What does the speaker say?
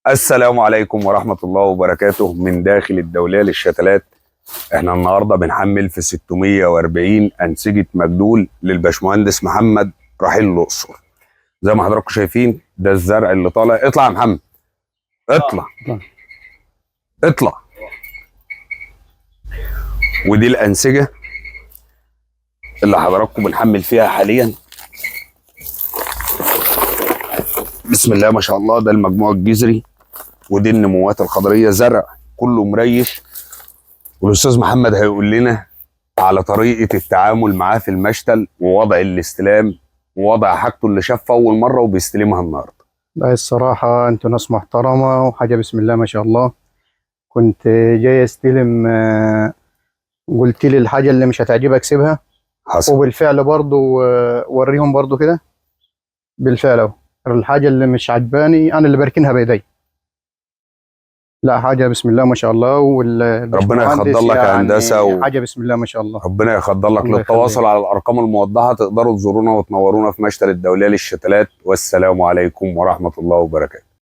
السلام عليكم ورحمة الله وبركاته من داخل الدولية للشتلات. احنا النهاردة بنحمل في 640 أنسجة مجدول للباشمهندس محمد رحيل الأقصر. زي ما حضراتكم شايفين ده الزرع اللي طالع. اطلع يا محمد، اطلع اطلع. ودي الأنسجة اللي حضراتكم بنحمل فيها حاليا. بسم الله ما شاء الله. ده المجموع الجذري ودي النموات الخضريه، زرع كله مريش. والاستاذ محمد هيقول لنا على طريقه التعامل معاه في المشتل ووضع الاستلام ووضع حاجته اللي شافها اول مره وبيستلمها النهارده. لا الصراحة انتوا ناس محترمة وحاجة بسم الله ما شاء الله. كنت جاي استلم، قلت لي الحاجة اللي مش هتعجبك سيبها. حصل. وبالفعل برضو وريهم برضو كده. بالفعل اهو الحاجة اللي مش عجباني انا اللي بركنها بايدي. لا حاجة بسم الله ما شاء الله. ربنا يخضر لك يا هندسه حاجة بسم الله ما شاء الله. ربنا يخضر لك. الله للتواصل يخليك. على الارقام الموضحه تقدروا تزورونا وتنورونا في مشتل الدوليه للشتلات. والسلام عليكم ورحمه الله وبركاته.